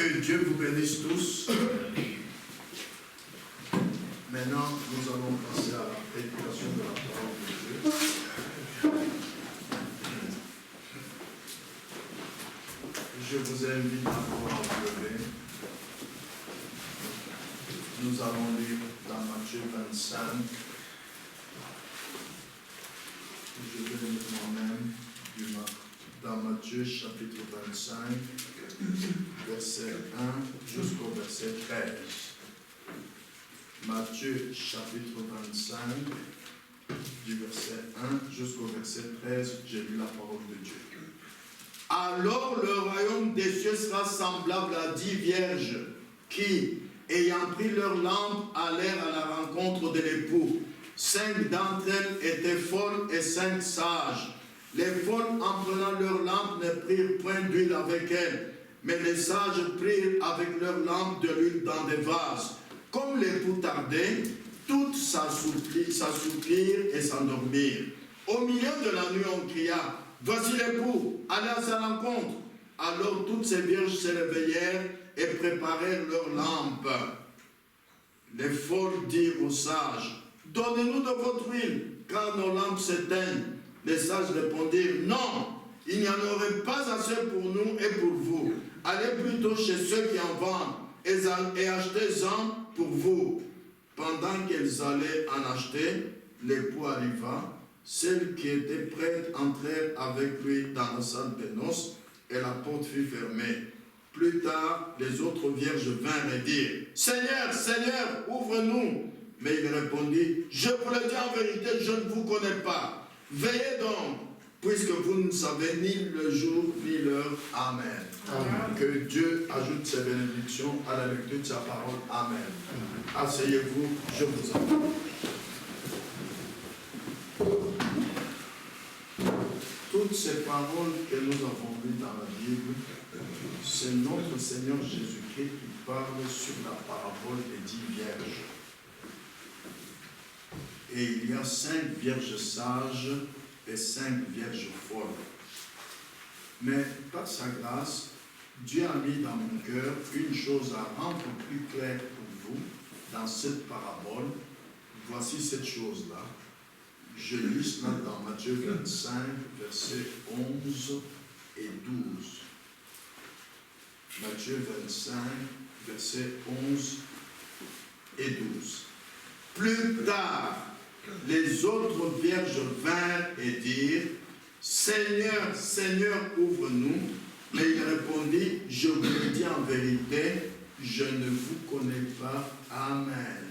Que Dieu vous bénisse tous. Maintenant, nous allons passer à la prédication de la parole de Dieu. Je vous invite encore à vous lever. Nous allons lire dans Matthieu 25. Je vais lire moi-même dans Matthieu chapitre 25, verset 1 jusqu'au verset 13. Matthieu chapitre 25, du verset 1 jusqu'au verset 13, j'ai lu la parole de Dieu. Alors le royaume des cieux sera semblable à 10 vierges qui, ayant pris leur lampe, allèrent à la rencontre de l'époux. 5 d'entre elles étaient folles et 5 sages. Les folles, en prenant leur lampe, ne prirent point d'huile avec elles, mais les sages prirent avec leur lampe de l'huile dans des vases. Comme l'époux tardait, toutes s'assoupirent et s'endormirent. Au milieu de la nuit, on cria, « Voici l'époux, allez à sa rencontre !» Alors toutes ces vierges se réveillèrent et préparèrent leurs lampes. Les folles dirent aux sages, « Donnez-nous de votre huile, car nos lampes s'éteignent. » Les sages répondirent, « Non, il n'y en aurait pas assez pour nous et pour vous. Allez plutôt chez ceux qui en vendent et achetez-en pour vous. » Pendant qu'elles allaient en acheter, l'époux arriva. Celles qui étaient prêtes entrèrent avec lui dans la salle des noces et la porte fut fermée. Plus tard, les autres vierges vinrent et dirent, « Seigneur, Seigneur, ouvre-nous !» Mais il répondit, « Je vous le dis en vérité, je ne vous connais pas. Veillez donc, puisque vous ne savez ni le jour ni l'heure. » Amen. Amen. Que Dieu ajoute ses bénédictions à la lecture de sa parole. Amen. Asseyez-vous, je vous en prie. Toutes ces paroles que nous avons lues dans la Bible, c'est notre Seigneur Jésus-Christ qui parle sur la parabole des 10 vierges. Et il y a 5 vierges sages et 5 vierges folles. Mais par sa grâce, Dieu a mis dans mon cœur une chose à rendre plus claire pour vous dans cette parabole. Voici cette chose-là. Je lis cela dans Matthieu 25, versets 11 et 12. Matthieu 25, versets 11 et 12. Plus tard, les autres vierges vinrent et dirent, « Seigneur, Seigneur, ouvre-nous. » Mais il répondit, « Je vous le dis en vérité, je ne vous connais pas. » Amen.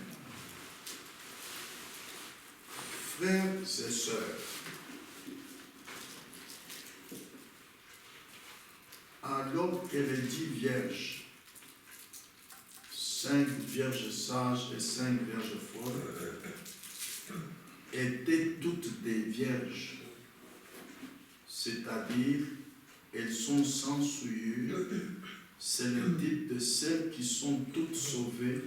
Frères et sœurs, alors que les 10 vierges, 5 vierges sages et 5 vierges folles, étaient toutes des vierges, c'est-à-dire elles sont sans souillure, c'est le type de celles qui sont toutes sauvées,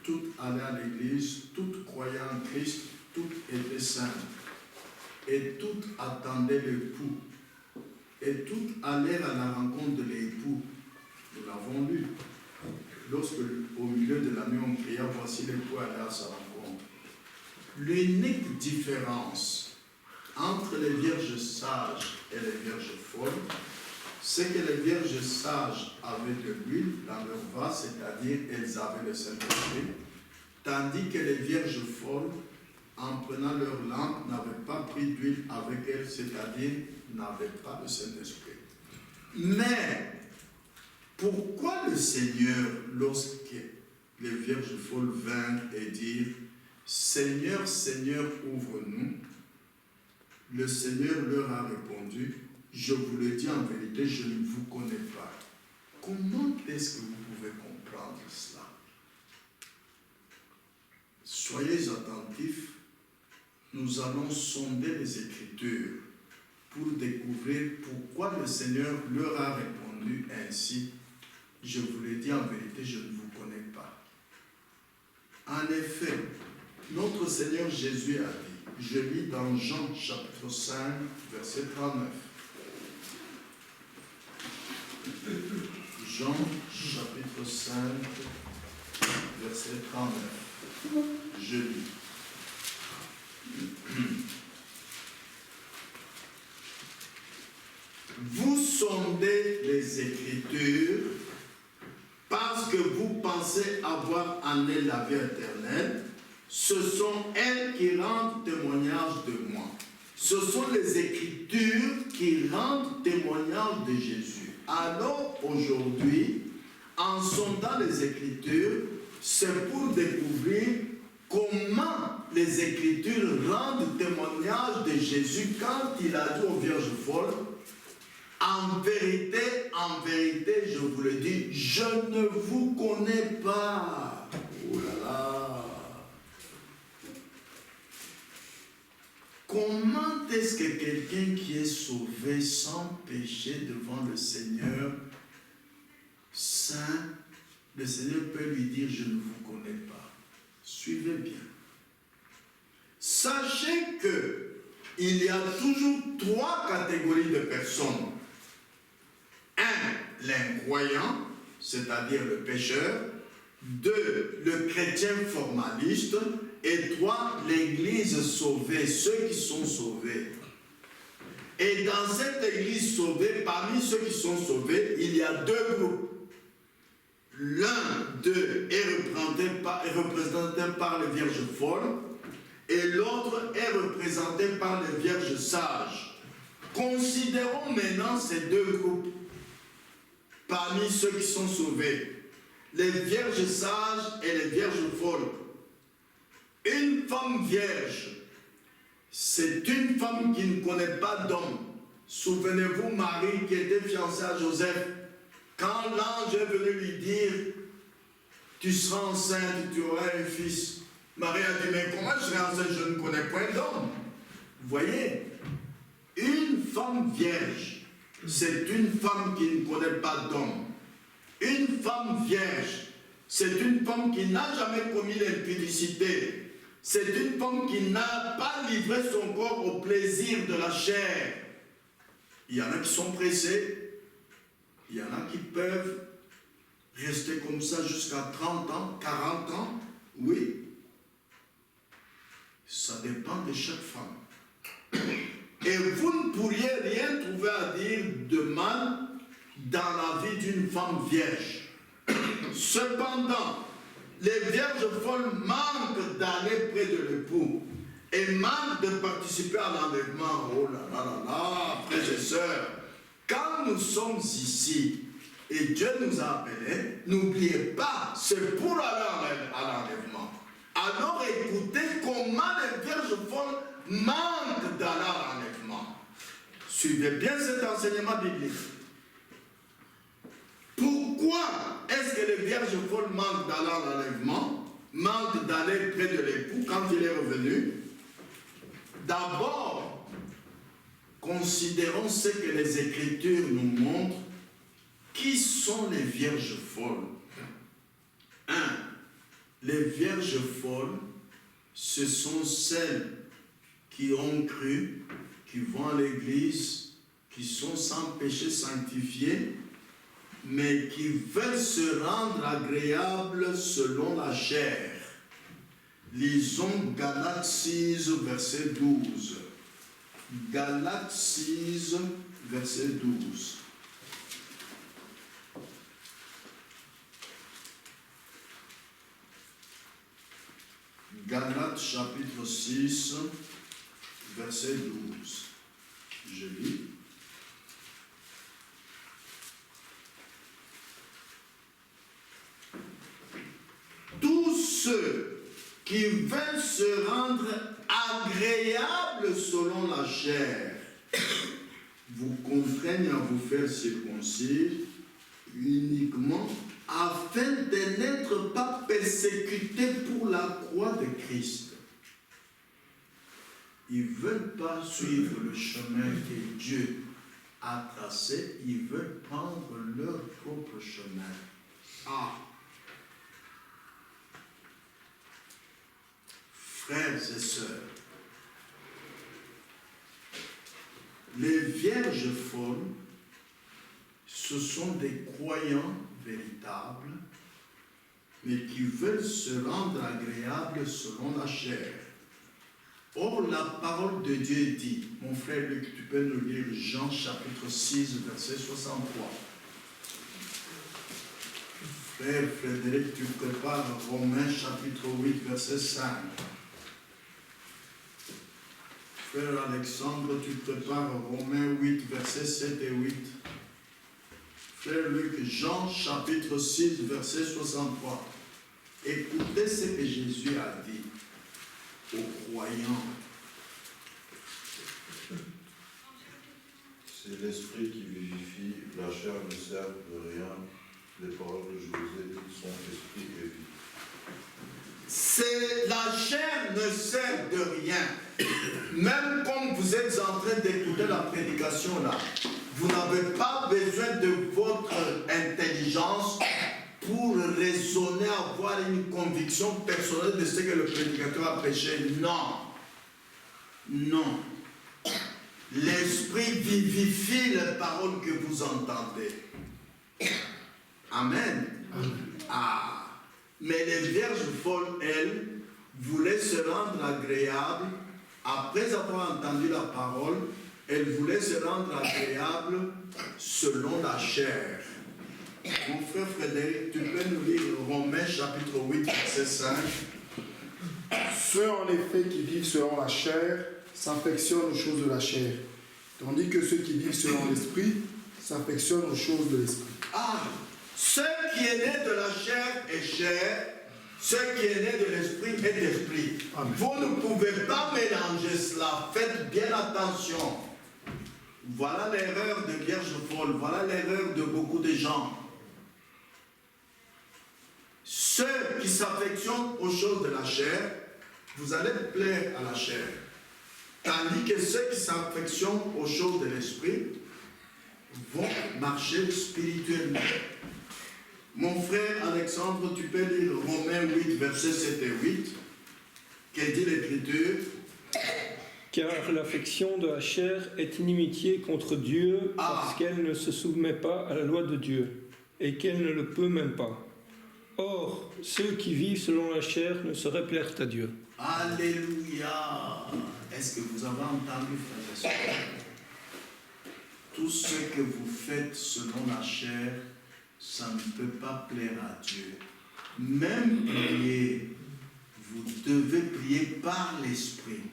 toutes allées à l'église, toutes croyant en Christ, toutes étaient saintes, et toutes attendaient l'époux, et toutes allèrent à la rencontre de l'époux. Nous l'avons lu. Lorsque, au milieu de la nuit, on cria, « Voici l'époux, allez à sa rencontre. » L'unique différence entre les vierges sages et les vierges folles, c'est que les vierges sages avaient de l'huile dans leur vase, c'est-à-dire elles avaient le Saint-Esprit, tandis que les vierges folles, en prenant leur lampe, n'avaient pas pris d'huile avec elles, c'est-à-dire n'avaient pas le Saint-Esprit. Mais, pourquoi le Seigneur, lorsque les vierges folles vinrent et dirent, « Seigneur, Seigneur, ouvre-nous » le Seigneur leur a répondu, « Je vous le dis en vérité, je ne vous connais pas. » Comment est-ce que vous pouvez comprendre cela? Soyez attentifs, nous allons sonder les Écritures pour découvrir pourquoi le Seigneur leur a répondu ainsi. Je vous le dis en vérité, je ne vous connais pas. En effet, notre Seigneur Jésus a dit, je lis dans Jean chapitre 5, verset 39. Jean chapitre 5, verset 39. Je lis. Vous sondez les Écritures parce que vous pensez avoir en elles la vie éternelle. Ce sont elles qui rendent témoignage de moi. Ce sont les Écritures qui rendent témoignage de Jésus. Alors aujourd'hui, en sondant les Écritures, c'est pour découvrir comment les Écritures rendent témoignage de Jésus quand il a dit aux vierges folles, en vérité, je vous le dis, je ne vous connais pas. Oh là là. Comment est-ce que quelqu'un qui est sauvé sans péché devant le Seigneur Saint, le Seigneur peut lui dire, je ne vous connais pas? Suivez bien. Sachez que il y a toujours trois catégories de personnes. Un, l'incroyant, c'est-à-dire le pécheur. Deux, le chrétien formaliste. Et trois, l'église sauvée, ceux qui sont sauvés. Et dans cette église sauvée, parmi ceux qui sont sauvés, il y a deux groupes. L'un d'eux est représenté par les vierges folles et l'autre est représenté par les vierges sages. Considérons maintenant ces deux groupes parmi ceux qui sont sauvés. Les vierges sages et les vierges folles. Une femme vierge, c'est une femme qui ne connaît pas d'homme. Souvenez-vous, Marie qui était fiancée à Joseph, quand l'ange est venu lui dire, tu seras enceinte, tu auras un fils. Marie a dit, mais comment je serai enceinte, je ne connais point d'homme. Vous voyez, une femme vierge, c'est une femme qui ne connaît pas d'homme. Une femme vierge, c'est une femme qui n'a jamais commis l'impudicité. C'est une femme qui n'a pas livré son corps au plaisir de la chair. Il y en a qui sont pressés. Il y en a qui peuvent rester comme ça jusqu'à 30 ans, 40 ans. Oui. Ça dépend de chaque femme. Et vous ne pourriez rien trouver à dire de mal dans la vie d'une femme vierge. Cependant, les vierges folles manquent d'aller près de l'époux et manquent de participer à l'enlèvement. Oh là là là là, frères et sœurs, quand nous sommes ici et Dieu nous a appelés, n'oubliez pas, c'est pour aller à l'enlèvement. Alors écoutez comment les vierges folles manquent d'aller à l'enlèvement. Suivez bien cet enseignement biblique. Pourquoi est-ce que les vierges folles manquent d'aller à l'enlèvement, manquent d'aller près de l'époux quand il est revenu? D'abord, considérons ce que les Écritures nous montrent. Qui sont les vierges folles? 1. Les vierges folles, ce sont celles qui ont cru, qui vont à l'église, qui sont sans péché sanctifiés, mais qui veulent se rendre agréables selon la chair. Lisons Galates 6, verset 12. Galates 6, verset 12. Galates chapitre 6, verset 12. Je lis. Tous ceux qui veulent se rendre agréables selon la chair vous contraignent à vous faire circoncire uniquement afin de n'être pas persécutés pour la croix de Christ. Ils ne veulent pas suivre le chemin que Dieu a tracé, ils veulent prendre leur propre chemin. Ah! Frères et sœurs, les vierges folles, ce sont des croyants véritable, mais qui veulent se rendre agréables selon la chair. Or, la parole de Dieu dit, mon frère Luc, tu peux nous lire Jean chapitre 6, verset 63. Frère Frédéric, tu prépares Romains chapitre 8, verset 5. Frère Alexandre, tu prépares Romains 8, versets 7 et 8. Frère Luc, Jean chapitre 6, verset 63. Écoutez ce que Jésus a dit aux croyants. C'est l'esprit qui vivifie, la chair ne sert de rien. Les paroles que je vous ai dites sont esprit et vie. C'est la chair ne sert de rien. Même comme vous êtes en train d'écouter la prédication là, vous n'avez pas besoin de votre intelligence pour raisonner, avoir une conviction personnelle de ce que le prédicateur a prêché. Non. Non. L'esprit vivifie les paroles que vous entendez. Amen. Ah. Mais les vierges folles, elles, voulaient se rendre agréables. Après avoir entendu la parole, elles voulaient se rendre agréables selon la chair. Mon frère Frédéric, tu peux nous lire Romains chapitre 8, verset 5. Ceux en effet qui vivent selon la chair s'affectionnent aux choses de la chair, tandis que ceux qui vivent selon l'esprit s'affectionnent aux choses de l'esprit. Ah, ce qui est né de la chair est chair, ce qui est né de l'esprit est esprit. Amen. Vous ne pouvez pas mélanger cela, faites bien attention. Voilà l'erreur de vierge folle, voilà l'erreur de beaucoup de gens. Ceux qui s'affectionnent aux choses de la chair, vous allez plaire à la chair. Tandis que ceux qui s'affectionnent aux choses de l'esprit vont marcher spirituellement. Mon frère Alexandre, tu peux lire Romains 8, versets 7 et 8. Qu'est-ce dit l'Écriture? Car l'affection de la chair est inimitié contre Dieu parce qu'elle ne se soumet pas à la loi de Dieu et qu'elle ne le peut même pas. Or, ceux qui vivent selon la chair ne sauraient plaire à Dieu. Alléluia! Est-ce que vous avez entendu, frères et sœurs? Tout ce que vous faites selon la chair, ça ne peut pas plaire à Dieu. Même prier, vous devez prier par l'esprit.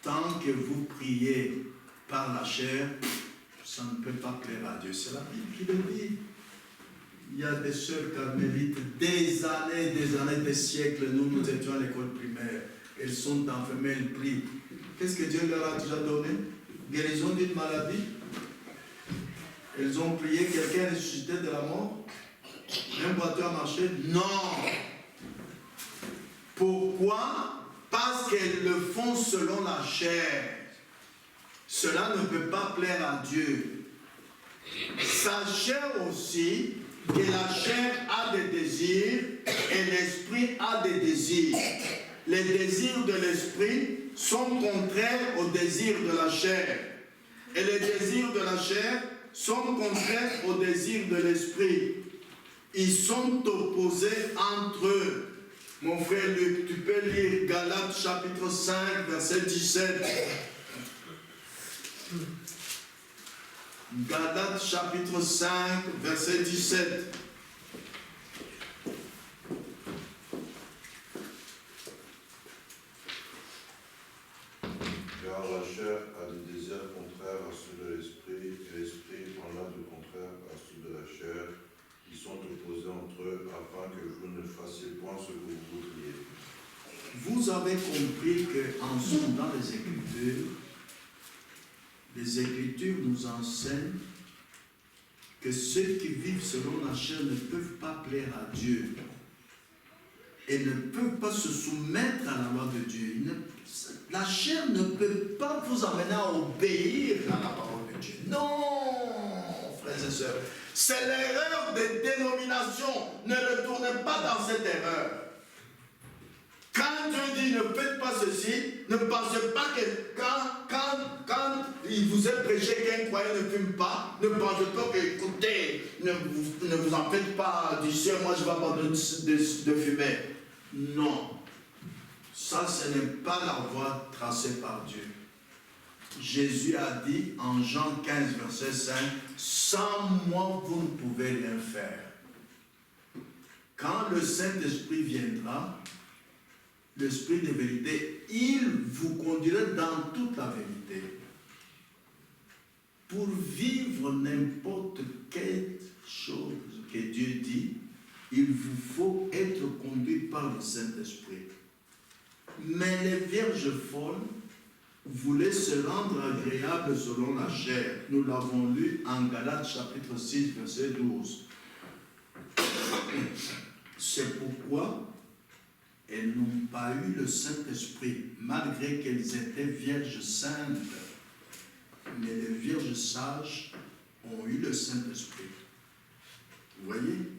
Tant que vous priez par la chair, ça ne peut pas plaire à Dieu. C'est la Bible qui le dit. Il y a des sœurs carmélites, des années, des siècles, nous étions à l'école primaire. Elles sont enfermées, elles prient. Qu'est-ce que Dieu leur a déjà donné? Guérison d'une maladie. Elles ont prié, quelqu'un est ressuscité de la mort. Un voiture a marché. Non. Pourquoi? Parce qu'elles le font selon la chair. Cela ne peut pas plaire à Dieu. Sachez aussi que la chair a des désirs et l'esprit a des désirs. Les désirs de l'esprit sont contraires aux désirs de la chair. Et les désirs de la chair sont contraires aux désirs de l'esprit. Ils sont opposés entre eux. Mon frère Luc, tu peux lire Galates chapitre 5, verset 17. Galates chapitre 5, verset 17. Car la chair a des désirs contraires à ceux de l'esprit, et l'esprit en a de contraires à ceux de la chair, qui sont opposés entre eux, afin que vous ne fassiez point ce que vous voudriez. Vous avez compris qu'en sondant les Écritures nous enseignent que ceux qui vivent selon la chair ne peuvent pas plaire à Dieu et ne peuvent pas se soumettre à la loi de Dieu. La chair ne peut pas vous amener à obéir à la parole de Dieu. Non, frères et sœurs. C'est l'erreur des dénominations. Ne retournez pas dans cette erreur. Quand Dieu dit ne faites pas ceci, ne pensez pas que quand il vous est prêché qu'un croyant ne fume pas, ne pensez pas que, écoutez, ne vous en faites pas, d'ici moi je vais abandonner de fumer. Non. Ça, ce n'est pas la voie tracée par Dieu. Jésus a dit en Jean 15, verset 5, sans moi, vous ne pouvez rien faire. Quand le Saint-Esprit viendra, l'Esprit de vérité, il vous conduira dans toute la vérité. Pour vivre n'importe quelle chose que Dieu dit, il vous faut être conduit par le Saint-Esprit. Mais les vierges folles voulaient se rendre agréables selon la chair. Nous l'avons lu en Galates chapitre 6, verset 12. C'est pourquoi elles n'ont pas eu le Saint-Esprit, malgré qu'elles étaient vierges saintes. Mais les vierges sages ont eu le Saint-Esprit. Vous voyez?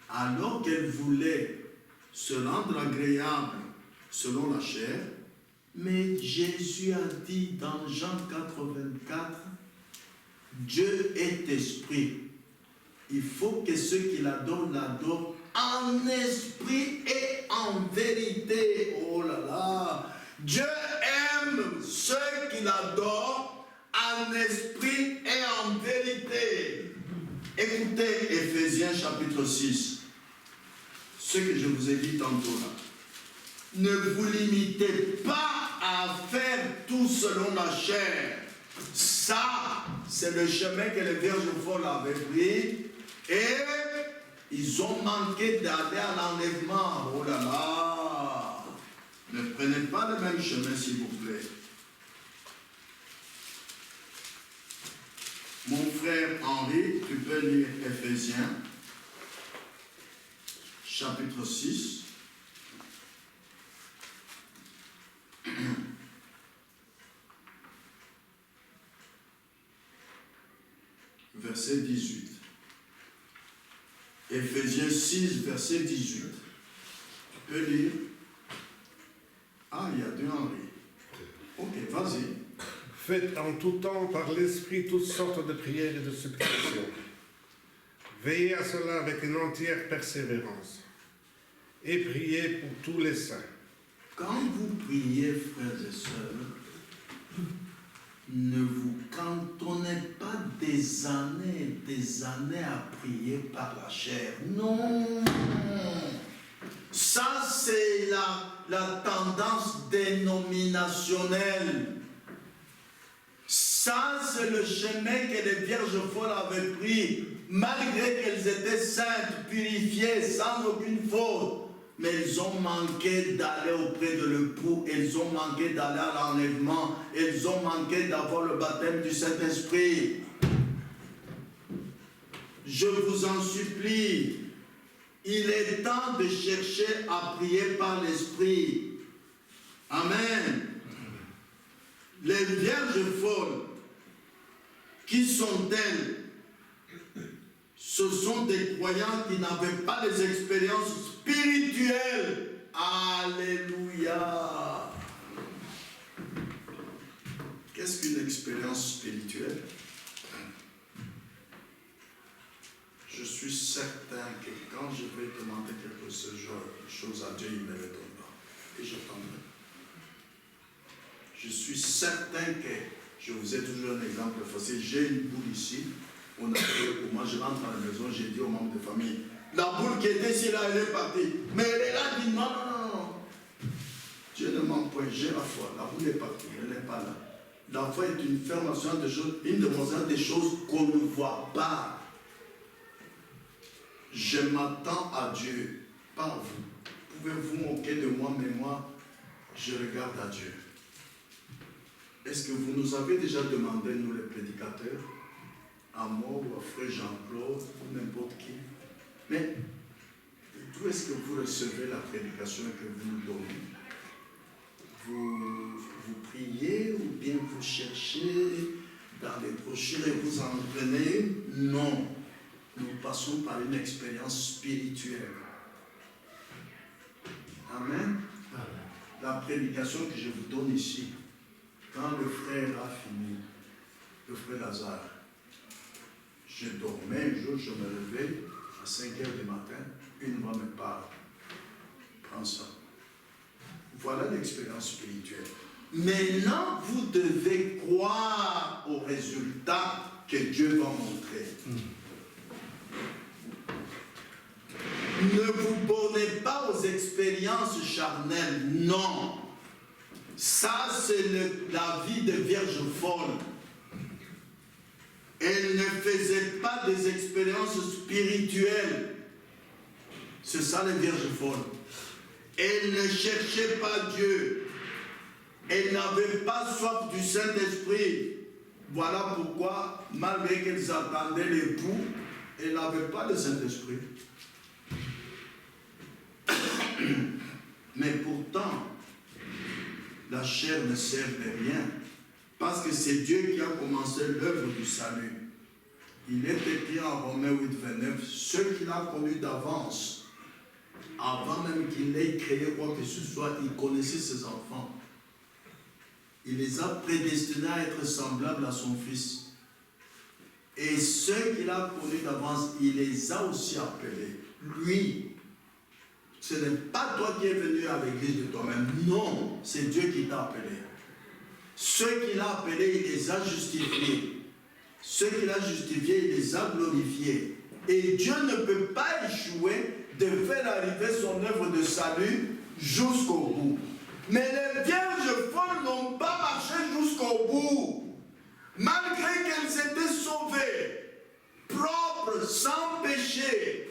Alors qu'elles voulaient se rendre agréables selon la chair, mais Jésus a dit dans Jean 4,24, Dieu est esprit. Il faut que ceux qui l'adorent, l'adorent en esprit et en vérité. Oh là là! Dieu aime ceux qui l'adorent en esprit et en vérité. Écoutez Éphésiens chapitre 6, ce que je vous ai dit tantôt là. Ne vous limitez pas à faire tout selon la chair. Ça, c'est le chemin que les vierges folles avaient pris. Et ils ont manqué d'aller à l'enlèvement. Oh là là! Ne prenez pas le même chemin, s'il vous plaît. Mon frère Henri, tu peux lire Éphésiens, chapitre 6. Verset 18. Éphésiens 6, verset 18. Tu peux lire? Ah, il y a deux Henri. Ok, vas-y. Faites en tout temps par l'Esprit toutes sortes de prières et de supplications. Veillez à cela avec une entière persévérance. Et priez pour tous les saints. Quand vous priez, frères et sœurs, ne vous cantonnez pas des années à prier par la chair. Non! Ça, c'est la tendance dénominationnelle. Ça, c'est le chemin que les vierges folles avaient pris, malgré qu'elles étaient saintes, purifiées, sans aucune faute. Mais elles ont manqué d'aller auprès de l'époux, elles ont manqué d'aller à l'enlèvement, elles ont manqué d'avoir le baptême du Saint-Esprit. Je vous en supplie, il est temps de chercher à prier par l'Esprit. Amen. Les vierges folles, qui sont-elles? Ce sont des croyants qui n'avaient pas les expériences spirituelles. Alléluia. Qu'est-ce qu'une expérience spirituelle? Je suis certain que quand je vais demander quelque chose à Dieu, il me répondra. Et j'attendrai. Je suis certain que, je vous ai toujours un exemple facile, j'ai une boule ici. On a fait pour moi, je rentre à la maison, j'ai dit aux membres de famille, la boule qui était ici là, elle est partie. Mais elle est là, dit non, non, non, non. Dieu ne ment point, j'ai la foi. La boule est partie, elle n'est pas là. La foi est une fermation de choses, une démonstration des choses qu'on ne voit pas. Je m'attends à Dieu, pas à vous. Pouvez-vous moquer de moi, mais moi, je regarde à Dieu. Est-ce que vous nous avez déjà demandé, nous les prédicateurs, à moi ou à frère Jean-Claude ou n'importe qui, mais d'où est-ce que vous recevez la prédication que vous nous donnez? Vous priez ou bien vous cherchez dans les brochures et vous entraînez? Non. Nous passons par une expérience spirituelle. Amen. La prédication que je vous donne ici, quand le frère a fini, le frère Lazare, je dormais un jour, je me levais à 5 h du matin, une voix me parle. Prends ça. Voilà l'expérience spirituelle. Maintenant, vous devez croire au résultat que Dieu va montrer. Ne vous bornez pas aux expériences charnelles, non. Ça, c'est la vie de vierge folle. Elle ne faisait pas des expériences spirituelles. C'est ça, les vierges folles. Elle ne cherchait pas Dieu. Elle n'avait pas soif du Saint-Esprit. Voilà pourquoi, malgré qu'elles attendaient l'époux, elle n'avait pas le Saint-Esprit. Mais pourtant, la chair ne sert de rien. Parce que c'est Dieu qui a commencé l'œuvre du salut. Il est écrit en Romains 8, 29, ceux qu'il a connus d'avance, avant même qu'il ait créé quoi que ce soit, il connaissait ses enfants. Il les a prédestinés à être semblables à son Fils. Et ceux qu'il a connus d'avance, il les a aussi appelés. Lui, ce n'est pas toi qui es venu à l'église de toi-même. Non, c'est Dieu qui t'a appelé. Ceux qu'il a appelés, il les a justifiés. Ceux qu'il a justifiés, il les a glorifiés. Et Dieu ne peut pas échouer de faire arriver son œuvre de salut jusqu'au bout. Mais les vierges folles n'ont pas marché jusqu'au bout. Malgré qu'elles étaient sauvées, propres, sans péché.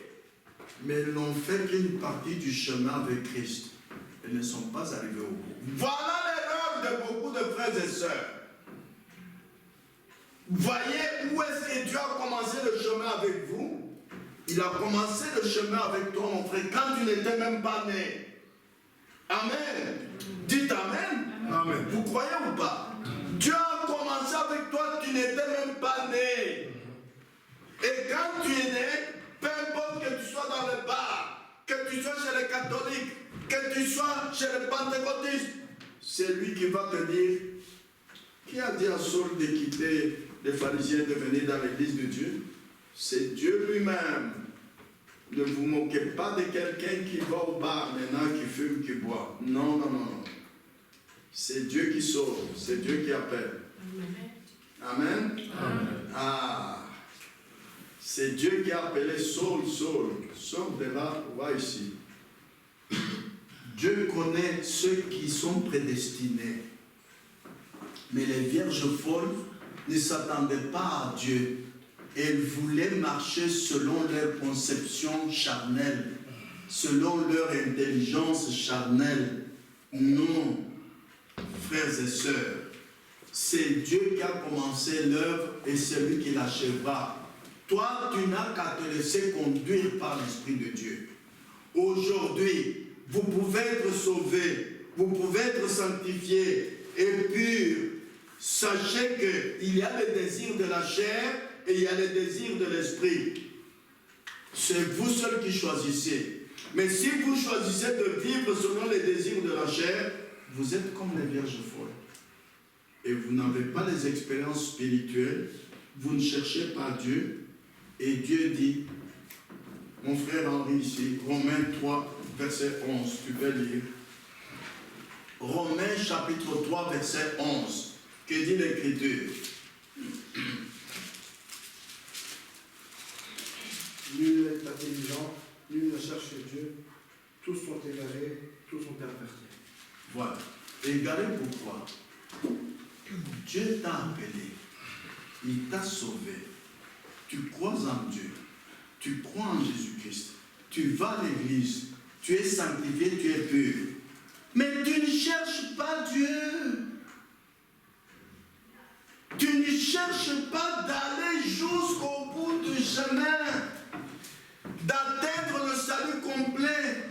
Mais elles n'ont fait qu'une partie du chemin avec Christ. Elles ne sont pas arrivées au bout. Voilà l'erreur de beaucoup de frères et sœurs. Voyez où est-ce que Dieu a commencé le chemin avec vous? Il a commencé le chemin avec toi, mon frère, quand tu n'étais même pas né. Amen. Dites Amen. Amen. Vous croyez ou pas? Dieu a commencé avec toi, tu n'étais même pas né. Et quand tu es né, peu importe que tu sois dans le bar, que tu sois chez les catholiques, que tu sois chez les pentecôtistes, c'est lui qui va te dire, qui a dit à Saul de quitter les pharisiens et de venir dans l'église de Dieu? C'est Dieu lui-même. Ne vous moquez pas de quelqu'un qui va au bar maintenant, qui fume, qui boit. Non, non, non, non. C'est Dieu qui sauve, c'est Dieu qui appelle. Amen. Amen. Ah. C'est Dieu qui a appelé Saul, Saul. Sors de là, va ici. Dieu connaît ceux qui sont prédestinés. Mais les vierges folles ne s'attendaient pas à Dieu. Elles voulaient marcher selon leur conception charnelle, selon leur intelligence charnelle. Non, frères et sœurs, c'est Dieu qui a commencé l'œuvre et c'est lui qui l'achèvera. Toi, tu n'as qu'à te laisser conduire par l'Esprit de Dieu. Aujourd'hui, vous pouvez être sauvés, vous pouvez être sanctifiés et purs. Sachez qu'il y a les désirs de la chair et il y a les désirs de l'esprit. C'est vous seuls qui choisissez. Mais si vous choisissez de vivre selon les désirs de la chair, vous êtes comme les vierges folles. Et vous n'avez pas les expériences spirituelles, vous ne cherchez pas Dieu. Et Dieu dit, mon frère Henri ici, Romains 3, verset 11, tu peux lire. Romains chapitre 3, verset 11. Que dit l'Écriture? Nul n'est intelligent, nul ne cherche Dieu, tous sont égarés, tous sont pervertis. Voilà. Égarés pourquoi? Dieu t'a appelé, il t'a sauvé. Tu crois en Dieu, tu crois en Jésus-Christ, tu vas à l'église, tu es sanctifié, tu es pur. Mais tu ne cherches pas Dieu. Tu ne cherches pas d'aller jusqu'au bout du chemin, d'atteindre le salut complet.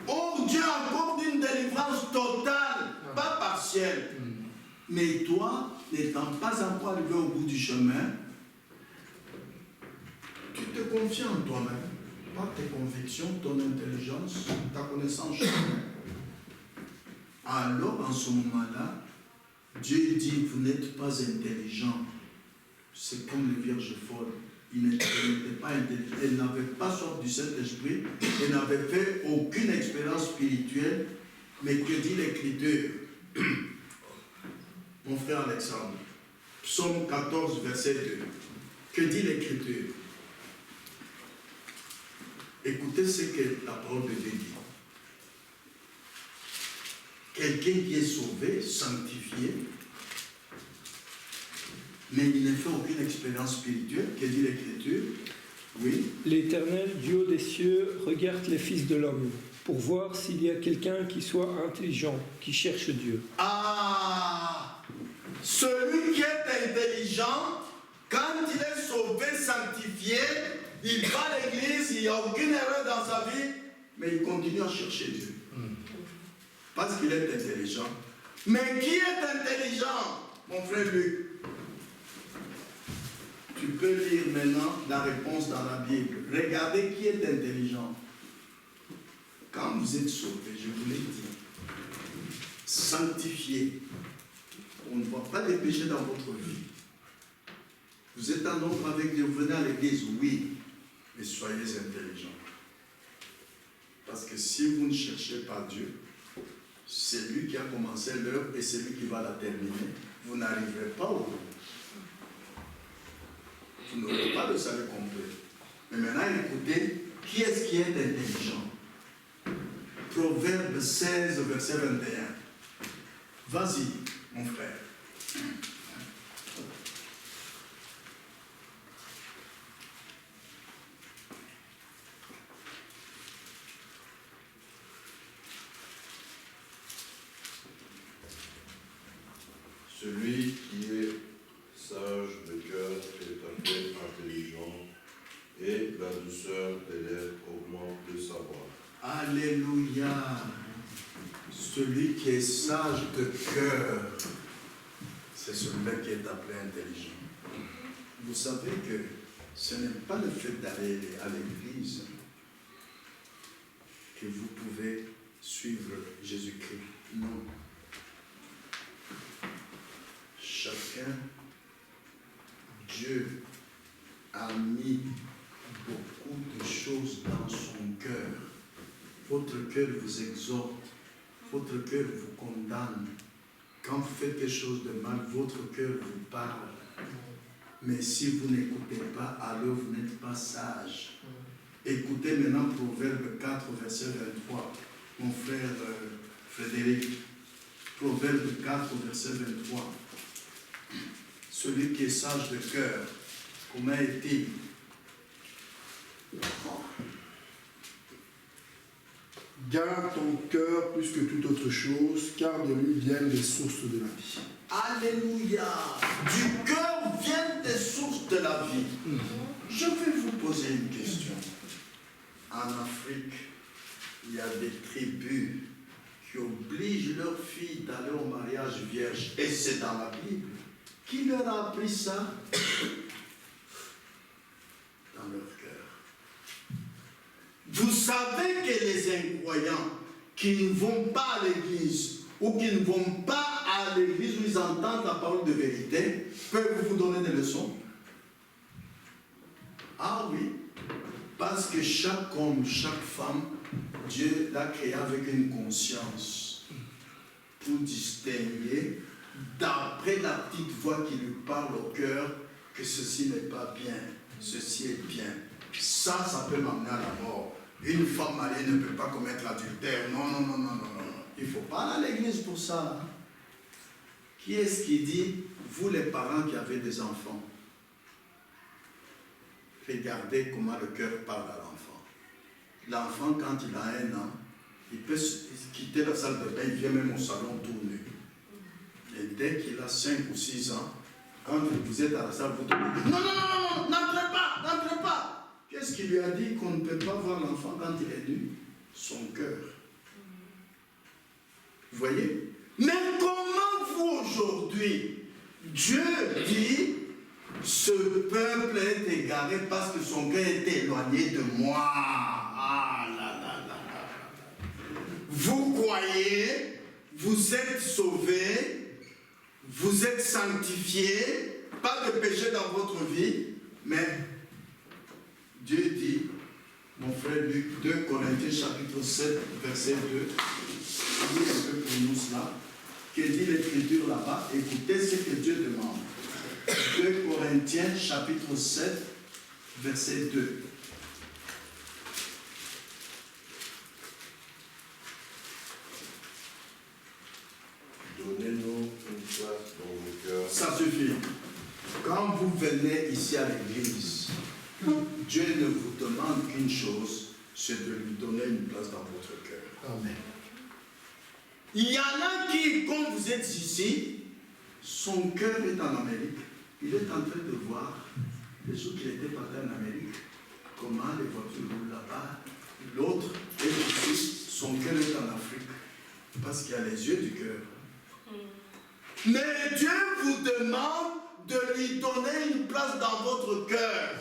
Oh, Dieu accorde une délivrance totale, pas partielle. Mais toi, n'étant pas encore arrivé au bout du chemin, tu te confies en toi-même. pas tes convictions, ton intelligence, ta connaissance charnelle. Alors, en ce moment-là, Dieu dit, vous n'êtes pas intelligent. C'est comme les vierges folles. Ils n'étaient pas intelligents. Elles n'avaient pas sorti du Saint-Esprit. Elles n'avaient fait aucune expérience spirituelle. Mais que dit l'Écriture? Mon frère Alexandre, Psaume 14, verset 2. Que dit l'Écriture? Écoutez ce que la parole de Dieu dit. Quelqu'un qui est sauvé, sanctifié, mais il n'a fait aucune expérience spirituelle. Que dit l'Écriture? Oui. L'Éternel, Dieu des cieux, regarde les fils de l'homme pour voir s'il y a quelqu'un qui soit intelligent, qui cherche Dieu. Ah! Celui qui est intelligent, quand il est sauvé, sanctifié, il va à l'église, il n'y a aucune erreur dans sa vie, mais il continue à chercher Dieu. Parce qu'il est intelligent. Mais qui est intelligent? Mon frère Luc, tu peux lire maintenant la réponse dans la Bible. Regardez qui est intelligent. Quand vous êtes sauvé, je vous l'ai dit, sanctifié, on ne voit pas les péchés dans votre vie. Vous êtes en ordre avec Dieu, vous venez à l'église, oui, mais soyez intelligents. Parce que si vous ne cherchez pas Dieu, c'est lui qui a commencé l'œuvre et c'est lui qui va la terminer. Vous n'arriverez pas au bout. Vous n'aurez pas de salut complet. Mais maintenant, écoutez, qui est-ce qui est intelligent? Proverbe 16, verset 21. Vas-y, mon frère. Celui qui est sage de cœur est appelé intelligent, et la douceur des lèvres augmente le savoir. Alléluia. Celui qui est sage de cœur, c'est celui-là qui est appelé intelligent. Vous savez que ce n'est pas le fait d'aller à l'église que vous pouvez suivre Jésus-Christ. Non. Chacun, Dieu a mis beaucoup de choses dans son cœur. Votre cœur vous exhorte, votre cœur vous condamne. Quand vous faites quelque chose de mal, votre cœur vous parle. Mais si vous n'écoutez pas, alors vous n'êtes pas sage. Écoutez maintenant Proverbe 4, verset 23. Mon frère Frédéric, Proverbe 4, verset 23. Celui qui est sage de cœur, comment est-il? Garde ton cœur plus que toute autre chose, car de lui viennent les sources de la vie. Alléluia! Du cœur viennent des sources de la vie. Je vais vous poser une question. En Afrique, il y a des tribus qui obligent leurs filles d'aller au mariage vierge. Et c'est dans la Bible. Qui leur a appris ça? Dans leur cœur. Vous savez que les incroyants qui ne vont pas à l'église ou qui ne vont pas à l'église où ils entendent la parole de vérité peuvent vous donner des leçons? Ah oui, parce que chaque homme, chaque femme, Dieu l'a créé avec une conscience pour distinguer d'après la petite voix qui lui parle au cœur que ceci n'est pas bien, ceci est bien. Ça peut m'amener à la mort. Une femme mariée ne peut pas commettre l'adultère. Non. Il ne faut pas aller à l'église pour ça. Hein? Qui est-ce qui dit, vous les parents qui avez des enfants, regardez comment le cœur parle à l'enfant. L'enfant, quand il a 1 an, il peut quitter la salle de bain, il vient même au salon tout nu. Et dès qu'il a 5 ou 6 ans, quand vous êtes à la salle, vous dites, non, n'entrez pas. Qu'est-ce qu'il lui a dit qu'on ne peut pas voir l'enfant quand il est nu? Son cœur. Vous voyez? Mais comment vous aujourd'hui, Dieu dit, Ce peuple est égaré parce que son cœur est éloigné de moi. Ah là là là là. Vous croyez, vous êtes sauvés, vous êtes sanctifiés, pas de péché dans votre vie, mais Dieu dit, mon frère Luc, 2 Corinthiens chapitre 7, verset 2, lis un peu pour nous cela, que dit l'écriture là-bas, écoutez ce que Dieu demande. 2 Corinthiens chapitre 7, verset 2. Donnez-nous une place dans vos cœurs. Ça suffit. Quand vous venez ici à l'église, Dieu ne vous demande qu'une chose, c'est de lui donner une place dans votre cœur. Amen. Il y en a qui, quand vous êtes ici, son cœur est en Amérique. Il est en train de voir les jours qu'il était parti en Amérique, comment les voitures roulent là-bas. L'autre est ici, son cœur est en Afrique, parce qu'il y a les yeux du cœur. Mais Dieu vous demande de lui donner une place dans votre cœur.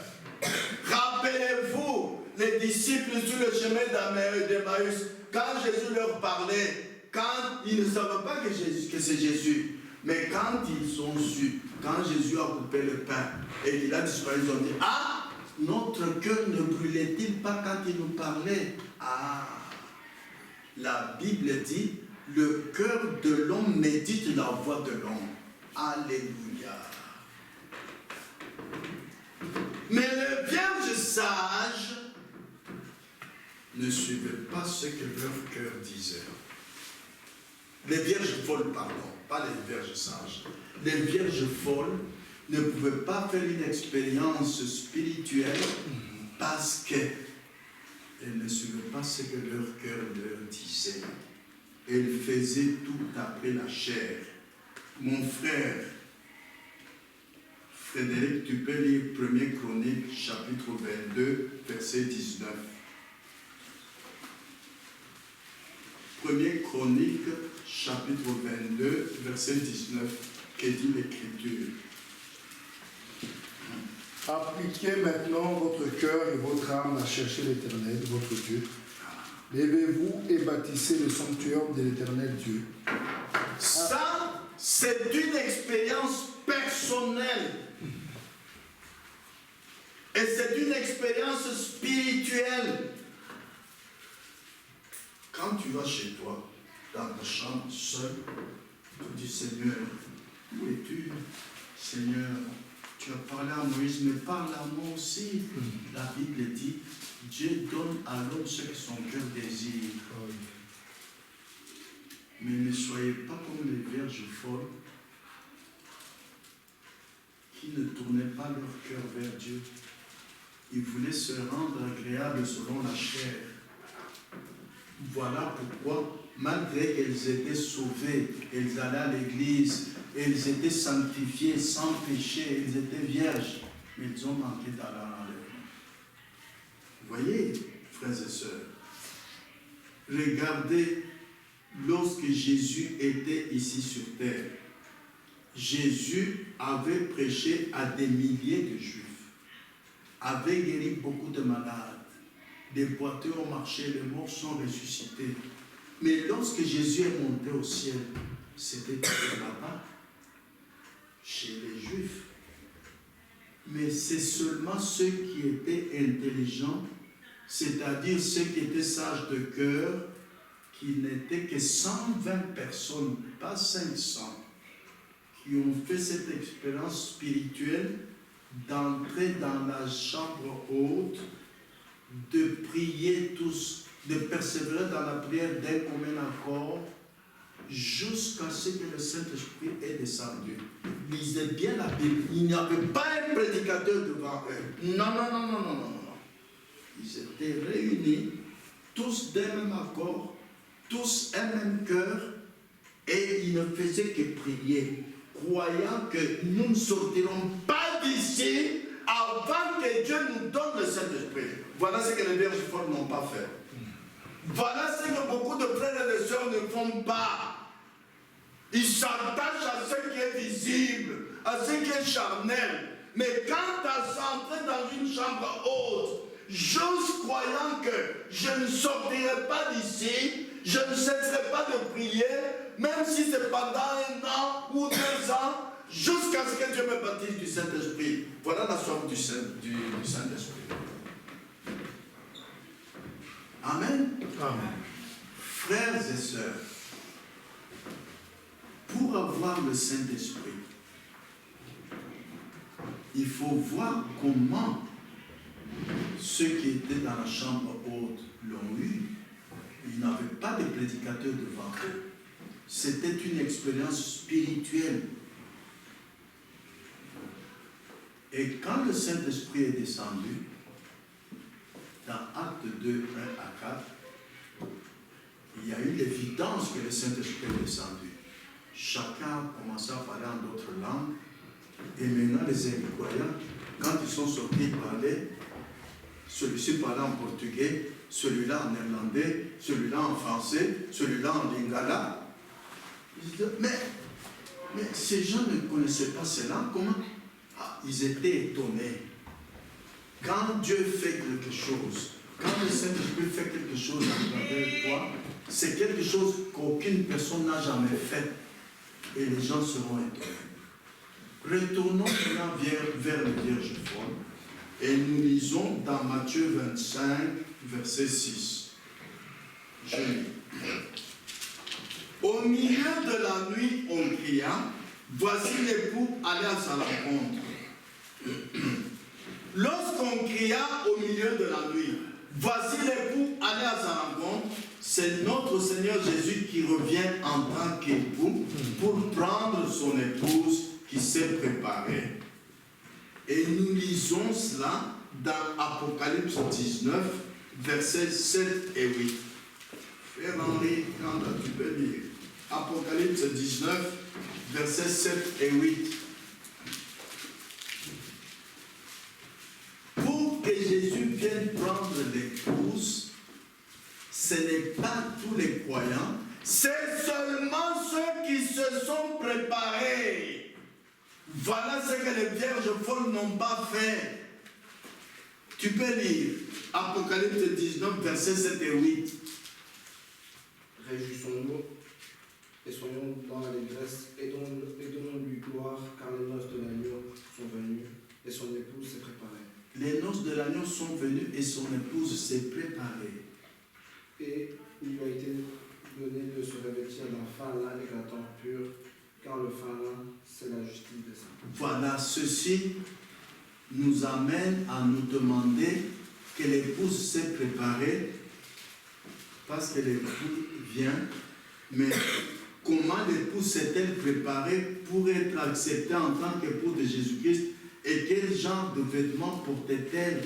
Rappelez-vous, les disciples sur le chemin d'Emmaüs, quand Jésus leur parlait, quand ils ne savaient pas que c'est Jésus, mais quand ils ont su, quand Jésus a coupé le pain et qu'il a disparu, ils ont dit, ah, notre cœur ne brûlait-il pas quand il nous parlait? Ah, la Bible dit, le cœur de l'homme médite la voix de l'homme. Alléluia. Mais les vierges sages ne suivaient pas ce que leur cœur disait. Les vierges folles, pardon, pas les vierges sages. Les vierges folles ne pouvaient pas faire une expérience spirituelle parce qu'elles ne suivaient pas ce que leur cœur leur disait. Elles faisaient tout après la chair. Mon frère, Frédéric, tu peux lire 1er Chronique, chapitre 22, verset 19. 1er Chronique, chapitre 22, verset 19. Que dit l'Écriture? Appliquez maintenant votre cœur et votre âme à chercher l'Éternel, votre Dieu. Levez-vous et bâtissez le sanctuaire de l'Éternel Dieu. Ça, c'est une expérience personnelle. Et c'est une expérience spirituelle. Quand tu vas chez toi, dans ta chambre, seul, tu dis, Seigneur, où es-tu? Seigneur, tu as parlé à Moïse, mais parle à moi aussi. La Bible dit, Dieu donne à l'homme ce que son cœur désire. Mais ne soyez pas comme les vierges folles qui ne tournaient pas leur cœur vers Dieu. Ils voulaient se rendre agréables selon la chair. Voilà pourquoi, malgré qu'elles étaient sauvées, elles allaient à l'église, elles étaient sanctifiées, sans péché, elles étaient vierges, mais elles ont manqué d'aller à l'enlèvement. Vous voyez, frères et sœurs, regardez, lorsque Jésus était ici sur terre, Jésus avait prêché à des milliers de Juifs, avait guéri beaucoup de malades, des boiteux ont marché, les morts sont ressuscités. Mais lorsque Jésus est monté au ciel, c'était là-bas, chez les Juifs. Mais c'est seulement ceux qui étaient intelligents, c'est-à-dire ceux qui étaient sages de cœur, qui n'étaient que 120 personnes, pas 500, qui ont fait cette expérience spirituelle d'entrer dans la chambre haute, de prier tous, de persévérer dans la prière d'un commun accord, jusqu'à ce que le Saint-Esprit est descendu. Lisez bien la Bible. Il n'y avait pas un prédicateur devant eux. Non, non, non, non, non, non, non. Ils étaient réunis, tous d'un même accord, tous un même cœur, et ils ne faisaient que prier, croyant que nous ne sortirons pas d'ici avant que Dieu nous donne le Saint-Esprit. Voilà ce que les vierges folles n'ont pas fait. Voilà ce que beaucoup de frères et de sœurs ne font pas. Ils s'attachent à ce qui est visible, à ce qui est charnel. Mais quand tu as entré dans une chambre haute, juste croyant que je ne sortirai pas d'ici, je ne cesserai pas de prier, même si c'est pendant 1 an ou 2 ans, jusqu'à ce que Dieu me baptise du Saint-Esprit. Voilà la soif du Saint-Esprit. Amen. Amen. Frères et sœurs, pour avoir le Saint-Esprit, il faut voir comment ceux qui étaient dans la chambre haute l'ont eu. Ils n'avaient pas de prédicateur devant eux. C'était une expérience spirituelle. Et quand le Saint-Esprit est descendu, dans Actes 2, 1 à 4, il y a eu l'évidence que le Saint-Esprit est descendu. Chacun a commencé à parler en d'autres langues. Et maintenant, les incroyants, quand ils sont sortis parler, celui-ci parlait en portugais, celui-là en néerlandais, celui-là en français, celui-là en lingala. Ils disaient, mais ces gens ne connaissaient pas ces langues, comment? Ils étaient étonnés. Quand Dieu fait quelque chose, quand le Saint-Esprit fait quelque chose à travers toi, c'est quelque chose qu'aucune personne n'a jamais fait. Et les gens seront étonnés. Retournons maintenant vers les Vierges folles. Et nous lisons dans Matthieu 25, verset 6. Je lis. Au milieu de la nuit, on cria, voici l'époux, allez à sa rencontre. Lorsqu'on cria au milieu de la nuit, voici l'époux, allez à sa rencontre, c'est notre Seigneur Jésus qui revient en tant qu'époux pour prendre son épouse qui s'est préparée. Et nous lisons cela dans Apocalypse 19, versets 7 et 8. Frère Henri, quand tu peux lire. Apocalypse 19, versets 7 et 8. Pour que Jésus vienne prendre l'épouse, ce n'est pas tous les croyants, c'est seulement ceux qui se sont préparés. Voilà ce que les vierges folles n'ont pas fait. Tu peux lire Apocalypse 19, versets 7 et 8. Réjouissons-nous et soyons dans l'allégresse et donnons-lui gloire, car les noces de l'agneau sont venues et son épouse s'est préparée. Les noces de l'agneau sont venues et son épouse s'est préparée. Et il lui a été donné de se revêtir d'un fin lin éclatant pur, car le fin lin, c'est la justice des saints. Voilà, ceci nous amène à nous demander que l'épouse s'est préparée parce que l'époux vient, mais comment l'épouse s'est-elle préparée pour être acceptée en tant qu'époux de Jésus-Christ et quel genre de vêtements portait-elle?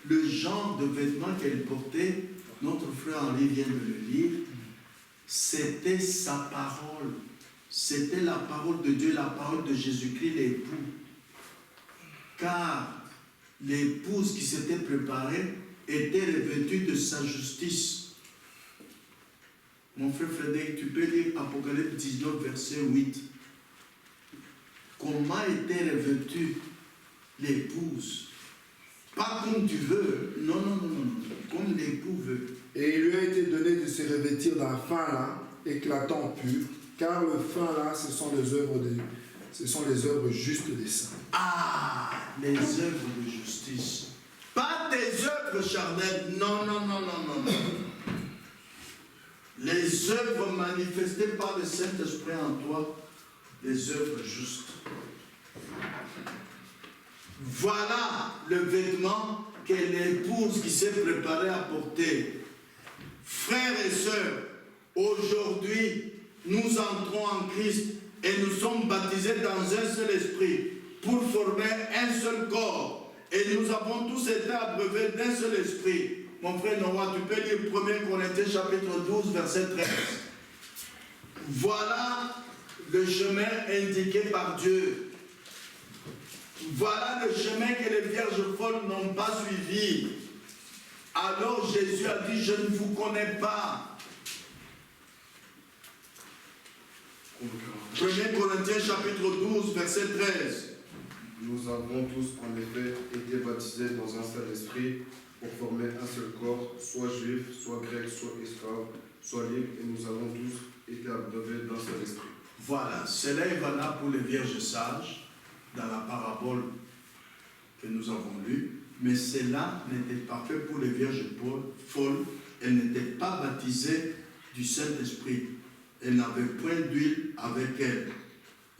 Le genre de vêtements qu'elle portait, notre frère Henri vient de le lire, c'était sa parole. C'était la parole de Dieu, la parole de Jésus-Christ, l'époux. Car l'épouse qui s'était préparée était revêtue de sa justice. Mon frère Frédéric, tu peux lire Apocalypse 19, verset 8. Comment était revêtue l'épouse? Pas comme tu veux, non, comme l'époux veut. Et il lui a été donné de se revêtir d'un fin lin éclatant pur, car le fin lin, ce sont les œuvres justes des saints. Ah, les œuvres de justice. Pas tes œuvres charnelles, non. Les œuvres manifestées par le Saint-Esprit en toi, les œuvres justes. Voilà le vêtement que l'épouse qui s'est préparée à porter. Frères et sœurs, aujourd'hui, nous entrons en Christ et nous sommes baptisés dans un seul esprit pour former un seul corps. Et nous avons tous été abreuvés d'un seul esprit. Mon frère Noah, tu peux lire 1 Corinthiens chapitre 12, verset 13. Voilà le chemin indiqué par Dieu. Voilà le chemin que les vierges folles n'ont pas suivi. Alors Jésus a dit, je ne vous connais pas. 1 Corinthiens chapitre 12, verset 13. Nous avons tous en effet été baptisés dans un seul esprit pour former un seul corps, soit juif, soit grec, soit esclave, soit libre, et nous avons tous été abreuvés d'un seul esprit. Voilà, cela est valable pour les vierges sages dans la parabole que nous avons lue, mais cela n'était pas fait pour les vierges folles. Elles n'étaient pas baptisées du Saint-Esprit. Elles n'avaient point d'huile avec elles.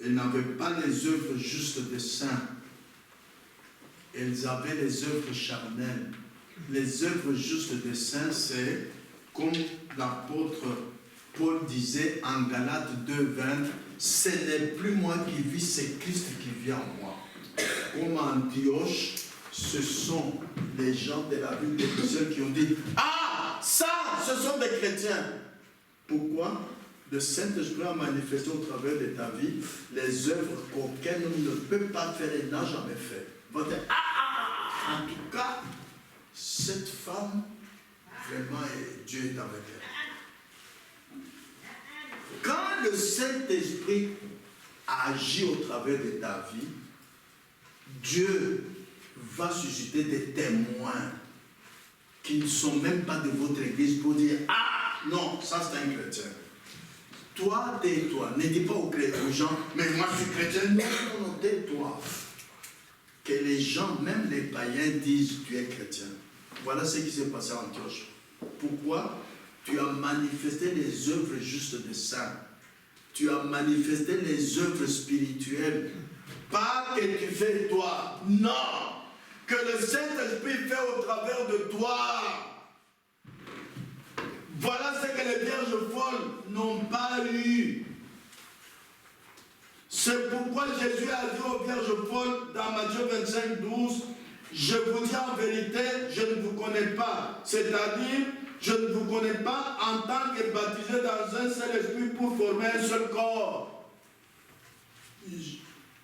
Elles n'avaient pas les œuvres justes des saints. Elles avaient les œuvres charnelles. Les œuvres justes des saints, c'est comme l'apôtre Paul disait en Galates 2:20, ce n'est plus moi qui vis, c'est Christ qui vit en moi. Comme à Antioche, ce sont les gens de la ville d'Éphésiens qui ont dit, ah, ça, ce sont des chrétiens. Pourquoi? Le Saint-Esprit a manifesté au travers de ta vie les œuvres qu'aucun homme ne peut pas faire et n'a jamais fait. Vous dites, en tout cas, cette femme, vraiment, Dieu est avec elle. Quand le Saint-Esprit agit au travers de ta vie, Dieu va susciter des témoins qui ne sont même pas de votre église pour dire, ah, non, ça c'est un chrétien. Toi, tais-toi. Ne dis pas aux gens, mais moi je suis chrétien. Non, tais-toi. Que les gens, même les païens, disent tu es chrétien. Voilà ce qui s'est passé à Antioche. Pourquoi? Tu as manifesté les œuvres justes des saints. Tu as manifesté les œuvres spirituelles. Pas que tu fais toi. Non. Que le Saint-Esprit fait au travers de toi. Voilà ce que les vierges folles n'ont pas eu. C'est pourquoi Jésus a dit aux vierges folles dans Matthieu 25:12, je vous dis en vérité, je ne vous connais pas. C'est-à-dire, je ne vous connais pas en tant que baptisés dans un seul esprit pour former un seul corps.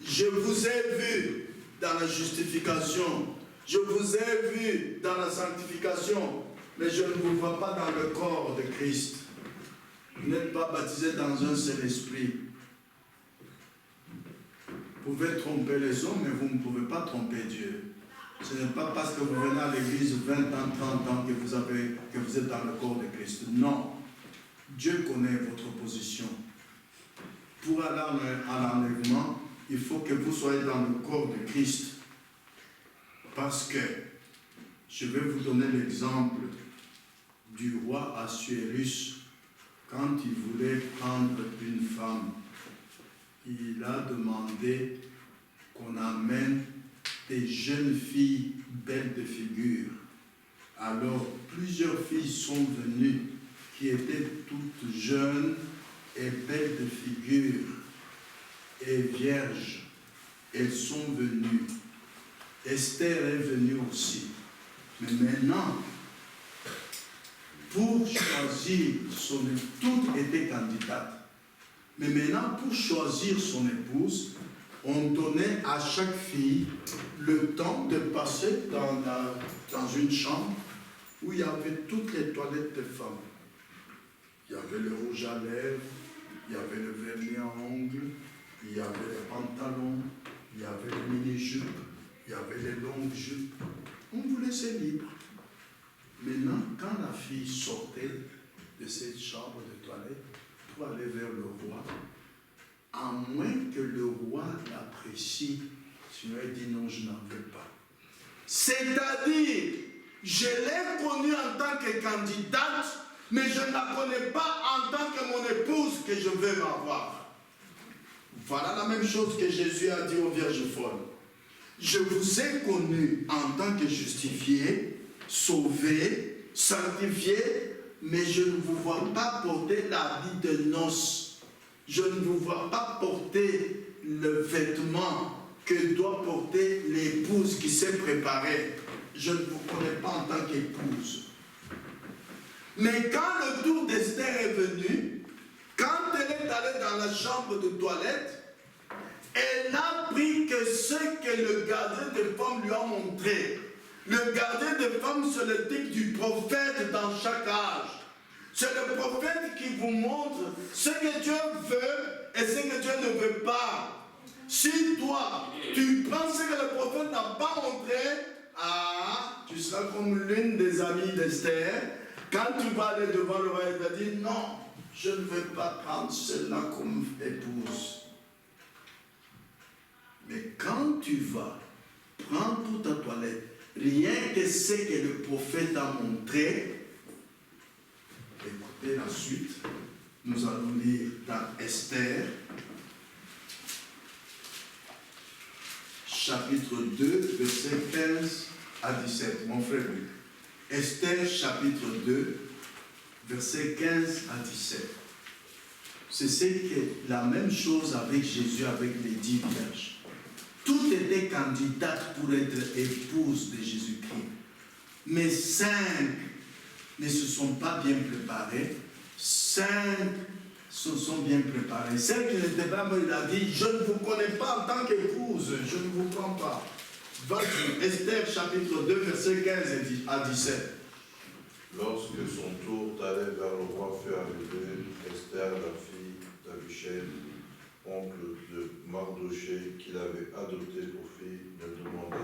Je vous ai vu dans la justification. Je vous ai vu dans la sanctification. Mais je ne vous vois pas dans le corps de Christ. Vous n'êtes pas baptisés dans un seul esprit. Vous pouvez tromper les hommes, mais vous ne pouvez pas tromper Dieu. Ce n'est pas parce que vous venez à l'église 20 ans, 30 ans que vous êtes dans le corps de Christ. Non. Dieu connaît votre position. Pour aller à l'enlèvement, il faut que vous soyez dans le corps de Christ. Parce que, je vais vous donner l'exemple du roi Assuérus. Quand il voulait prendre une femme, il a demandé qu'on amène des jeunes filles belles de figure. Alors, plusieurs filles sont venues qui étaient toutes jeunes et belles de figure et vierges. Elles sont venues. Esther est venue aussi. Mais maintenant, pour choisir son épouse, toutes étaient candidates. Mais maintenant, pour choisir son épouse, on donnait à chaque fille le temps de passer dans une chambre où il y avait toutes les toilettes des femmes. Il y avait le rouge à lèvres, il y avait le vernis à ongles, il y avait les pantalons, il y avait les mini-jupes, il y avait les longues jupes. On vous laissait libre. Maintenant, quand la fille sortait de cette chambre de toilette pour aller vers le roi, à moins que le roi l'apprécie, sinon il dit non, je n'en veux pas. C'est-à-dire, je l'ai connue en tant que candidate, mais je ne la connais pas en tant que mon épouse que je veux avoir. Voilà la même chose que Jésus a dit aux vierges folles. Je vous ai connu en tant que justifié, sauvé, sanctifié, mais je ne vous vois pas porter l'habit de noces. Je ne vous vois pas porter le vêtement que doit porter l'épouse qui s'est préparée. Je ne vous connais pas en tant qu'épouse. Mais quand le tour d'Esther est venu, quand elle est allée dans la chambre de toilette, elle n'a pris que ce que le gardien de femmes lui a montré. Le gardien de femmes, c'est le type du prophète dans chaque âge. C'est le prophète qui vous montre ce que Dieu veut et ce que Dieu ne veut pas. Si toi, tu penses que le prophète n'a pas montré, tu seras comme l'une des amies d'Esther. Quand tu vas aller devant le roi, il va dire non, je ne veux pas prendre celle-là comme épouse. Mais quand tu vas prendre pour ta toilette, rien que ce que le prophète a montré, écoutez la suite, nous allons lire dans Esther, chapitre 2, versets 15 à 17. Mon frère Luc. Esther, chapitre 2, versets 15 à 17. C'est la même chose avec Jésus, avec les 10 vierges. Toutes étaient candidates pour être épouses de Jésus-Christ. Mais 5 ne se sont pas bien préparées. 5 se sont bien préparées. Celle qui n'était pas, il a dit, je ne vous connais pas en tant qu'épouse, je ne vous prends pas. Esther chapitre 2, verset 15 à 17. Lorsque son tour d'aller vers le roi fut arrivé, Esther, la fille d'Abichai, oncle de Mardoché, qu'il avait adopté pour fille, ne demanda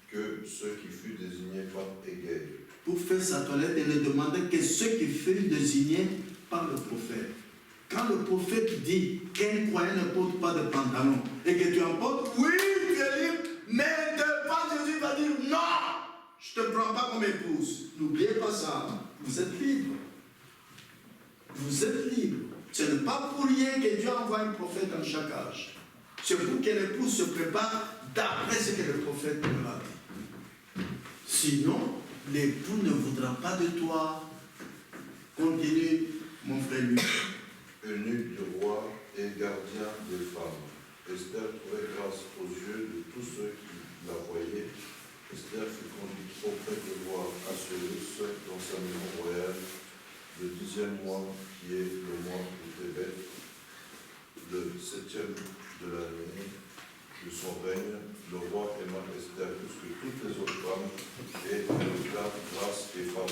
que ce qui fut désigné par Égay. Pour faire sa toilette, elle ne demandait que ce qui fut désigné par le prophète. Quand le prophète dit qu'un croyant ne porte pas de pantalon et que tu en portes, oui, tu es libre, mais Jésus va dire non, je ne te prends pas comme épouse. N'oubliez pas ça, vous êtes libre. Vous êtes libre. Ce n'est pas pour rien que Dieu envoie un prophète dans chaque âge. C'est pour que l'épouse se prépare d'après ce que le prophète lui a dit. Sinon, l'époux ne voudra pas de toi. Continue, mon frère Luc. Eunuque du roi et gardien des femmes. Esther trouvait grâce aux yeux de tous ceux qui la voyaient. Esther fut conduite auprès du roi Assuérus dans sa maison royale le 10e mois, qui est le mois de Tébet, le 7e de l'année de son règne. Le roi aima Esther plus que toutes les autres femmes et elle obtint grâce et faveur